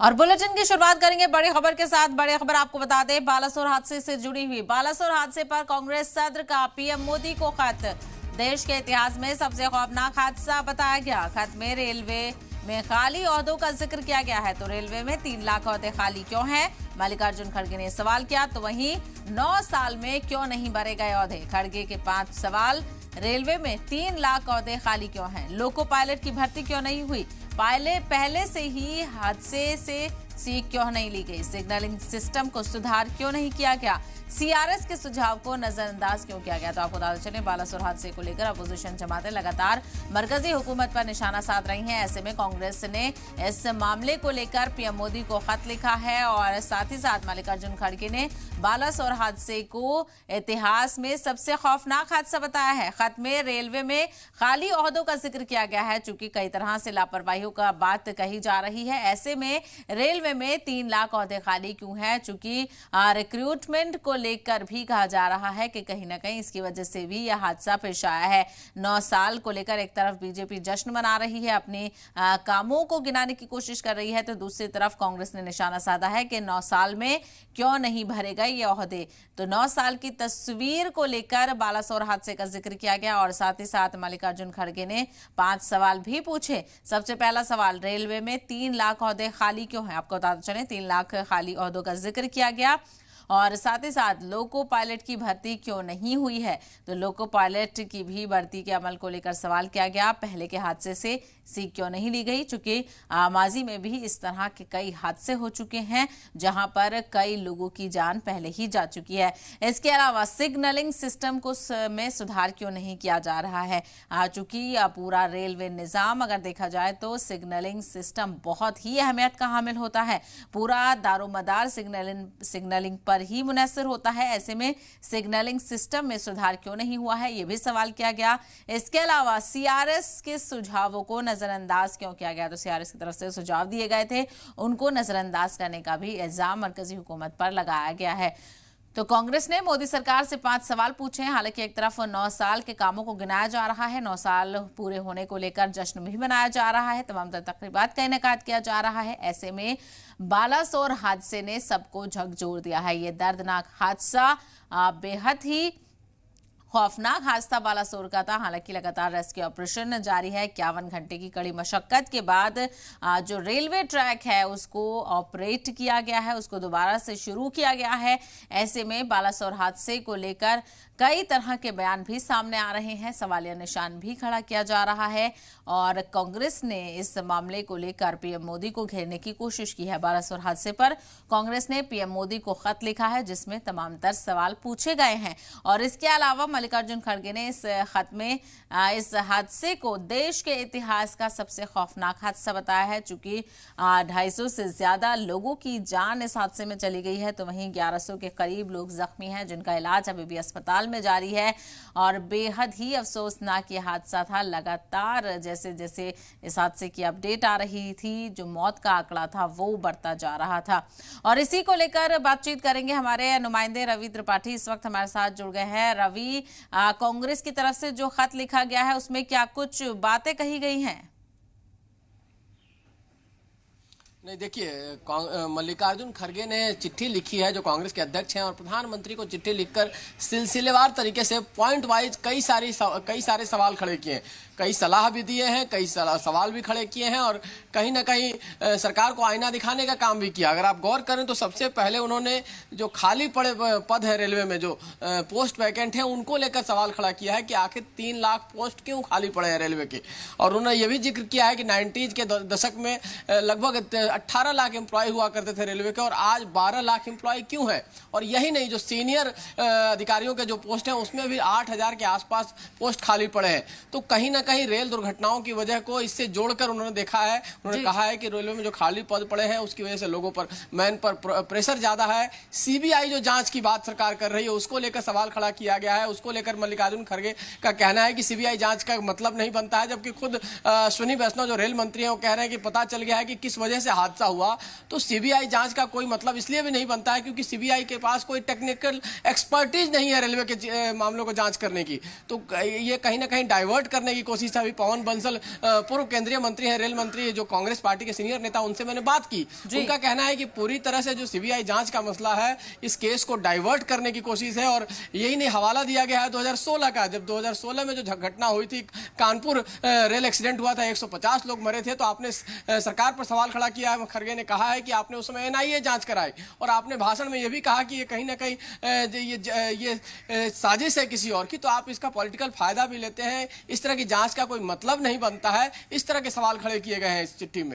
और बुलेटिन की शुरुआत करेंगे बड़ी खबर के साथ। बड़ी खबर आपको बता दें, बालासोर हादसे से जुड़ी हुई। बालासोर हादसे पर कांग्रेस सदर का पीएम मोदी को खत। देश के इतिहास में सबसे खौफनाक हादसा बताया गया। खत में रेलवे में खाली ओहदों का जिक्र किया गया है। तो रेलवे में 3 लाख ओहदे खाली क्यों हैं? मल्लिकार्जुन खड़गे ने सवाल किया। तो वहीं 9 साल में क्यों नहीं भरे गए ओहदे? खड़गे के 5 सवाल। रेलवे में 3 लाख ओहदे खाली क्यों हैं? लोको पायलट की भर्ती क्यों नहीं हुई? पहले से ही हादसे से सीख क्यों नहीं ली गई? सिग्नलिंग सिस्टम को सुधार क्यों नहीं किया गया? सीआरएस के सुझाव को नजरअंदाज क्यों किया गया? तो आपको बताते चले, बालासोर हादसे को लेकर अपोजिशन जमातें लगातार मरकजी हुकूमत पर निशाना साध रही हैं। ऐसे में कांग्रेस ने इस मामले को लेकर पीएम मोदी को खत लिखा है और साथ ही साथ मल्लिकार्जुन खड़गे ने बालासोर हादसे को इतिहास में सबसे खौफनाक हादसा बताया है। खत में रेलवे में खाली ओहदों का जिक्र किया गया है। चूंकि कई तरह से लापरवाहियों का बात कही जा रही है, ऐसे में रेलवे में 3 लाख ओहदे खाली क्यों हैं? चूंकि रिक्रूटमेंट को लेकर भी कहा जा रहा है कि कहीं ना कहीं इसकी वजह से भी यह हादसा पेश आया है। 9 साल को लेकर एक तरफ बीजेपी जश्न मना रही है, अपने कामों को गिनाने की कोशिश कर रही है, तो दूसरी तरफ कांग्रेस ने निशाना साधा है कि 9 साल में क्यों नहीं भरे गए ये ओहदे। तो 9 साल की तस्वीर को लेकर बालासोर हादसे का जिक्र किया गया और साथ ही साथ मल्लिकार्जुन खड़गे ने 5 सवाल भी पूछे। सबसे पहला सवाल, रेलवे में 3 लाख ओहदे खाली क्यों है? आपको बताते चलें, 3 लाख खाली ओहदों का जिक्र किया गया और साथ ही साथ लोको पायलट की भर्ती क्यों नहीं हुई है? तो लोको पायलट की भी भर्ती के अमल को लेकर सवाल किया गया। पहले के हादसे से सीख क्यों नहीं ली गई? चूंकि माजी में भी इस तरह के कई हादसे हो चुके हैं जहां पर कई लोगों की जान पहले ही जा चुकी है। इसके अलावा सिग्नलिंग सिस्टम को में सुधार क्यों नहीं किया जा रहा है? चूंकि पूरा रेलवे निजाम अगर देखा जाए तो सिग्नलिंग सिस्टम बहुत ही अहमियत का हामिल होता है। पूरा दारोमदार सिग्नलिंग पर ही मुनहसर होता है। ऐसे में सिग्नलिंग सिस्टम में सुधार क्यों नहीं हुआ है, यह भी सवाल किया गया। इसके अलावा सीआरएस के सुझावों को नजरअंदाज क्यों किया गया? तो सीआरएस की तरफ से सुझाव दिए गए थे, उनको नजरअंदाज करने का भी इल्जाम मरकजी हुकूमत पर लगाया गया है। तो कांग्रेस ने मोदी सरकार से 5 सवाल पूछे हैं। हालांकि एक तरफ 9 साल के कामों को गिनाया जा रहा है, 9 साल पूरे होने को लेकर जश्न भी मनाया जा रहा है, तमाम तकरीबात का इनेकाद किया जा रहा है। ऐसे में बालासोर हादसे ने सबको झकझोर दिया है। ये दर्दनाक हादसा बेहद ही खौफनाक हादसा बालासोर का था। हालांकि लगातार रेस्क्यू ऑपरेशन जारी है। 51 घंटे की कड़ी मशक्कत के बाद जो रेलवे ट्रैक है उसको ऑपरेट किया गया है, उसको दोबारा से शुरू किया गया है। ऐसे में बालासोर हादसे को लेकर कई तरह के बयान भी सामने आ रहे हैं, सवालिया निशान भी खड़ा किया जा रहा है और कांग्रेस ने इस मामले को लेकर पीएम मोदी को घेरने की कोशिश की है। बालासोर हादसे पर कांग्रेस ने पीएम मोदी को खत लिखा है जिसमें तमाम तर सवाल पूछे गए हैं और इसके अलावा मल्लिकार्जुन खड़गे ने इस खत में इस हादसे को देश के इतिहास का सबसे खौफनाक हादसा बताया है। चूंकि 250 से ज्यादा लोगों की जान इस हादसे में चली गई है, तो वहीं 1100 के करीब लोग जख्मी हैं जिनका इलाज अभी भी अस्पताल में जारी है और बेहद ही अफसोसनाक ये हादसा था। लगातार जैसे जैसे इस हादसे की अपडेट आ रही थी, जो मौत का आंकड़ा था वो बढ़ता जा रहा था और इसी को लेकर बातचीत करेंगे। हमारे नुमाइंदे रवि त्रिपाठी इस वक्त हमारे साथ जुड़ गए हैं। रवि, कांग्रेस की तरफ से जो खत लिखा गया है उसमें क्या कुछ बातें कही गई हैं? नहीं, देखिए, मल्लिकार्जुन खड़गे ने चिट्ठी लिखी है, जो कांग्रेस के अध्यक्ष हैं, और प्रधानमंत्री को चिट्ठी लिखकर सिलसिलेवार तरीके से पॉइंट वाइज कई सारे सवाल खड़े किए हैं, कई सलाह भी दिए हैं, कई सवाल भी खड़े किए हैं और कहीं ना कहीं सरकार को आईना दिखाने का काम भी किया। अगर आप गौर करें तो सबसे पहले उन्होंने जो खाली पड़े पद है रेलवे में, जो पोस्ट वैकेंट है, उनको लेकर सवाल खड़ा किया है कि आखिर 3 लाख पोस्ट क्यों खाली पड़े हैं रेलवे के। और उन्होंने ये भी जिक्र किया है कि 90s के दशक में लगभग 18 लाख एम्प्लॉय हुआ करते थे रेलवे के और आज 12 लाख एम्प्लॉय क्यों है। और यही नहीं, जो सीनियर अधिकारियों के जो पोस्ट हैं उसमें भी 8000 के आसपास पोस्ट खाली पड़े हैं। तो कहीं ना कहीं रेल दुर्घटनाओं की वजह को इससे जोड़कर उन्होंने देखा है। उन्होंने कहा है कि रेलवे में जो खाली पद पड़े हैं उसकी वजह से लोगों पर मैन पर प्रेशर ज्यादा है। सीबीआई जो जांच की बात सरकार कर रही है उसको लेकर सवाल खड़ा किया गया है। उसको लेकर मल्लिकार्जुन खड़गे का कहना है कि सीबीआई जांच का मतलब नहीं बनता है, जबकि खुद अश्विनी वैष्णव जो रेल मंत्री हैं वो कह रहे हैं कि पता चल गया है कि किस वजह से हादसा हुआ तो सीबीआई जांच का कोई मतलब इसलिए भी नहीं बनता है क्योंकि सीबीआई के पास कोई टेक्निकल एक्सपर्टीज नहीं है रेलवे के मामलों को जांच करने की। तो ये कहीं ना कहीं डाइवर्ट करने की कोशिश है। अभी पवन बंसल पूर्व केंद्रीय मंत्री है, रेल मंत्री, जो कांग्रेस पार्टी के सीनियर नेता, उनसे मैंने बात की। उनका कहना है कि पूरी तरह से जो सीबीआई जांच का मसला है इस केस को डाइवर्ट करने की कोशिश है। और यही नहीं, हवाला दिया गया है 2016 का, जब 2016 में जो घटना हुई थी, कानपुर रेल एक्सीडेंट हुआ था, 150 लोग मरे थे, तो आपने सरकार पर सवाल खड़ा किया है। खरगे ने कहा है कि आपने उस समय एनआईए जांच कराई और आपने भाषण में यह भी कहा कि ये कहीं ना कहीं ये साजिश है किसी और की, तो आप इसका पॉलिटिकल फायदा भी लेते हैं। इस तरह की जांच का कोई मतलब नहीं बनता है। इस तरह के सवाल खड़े किए गए हैं इस चिट्ठी में।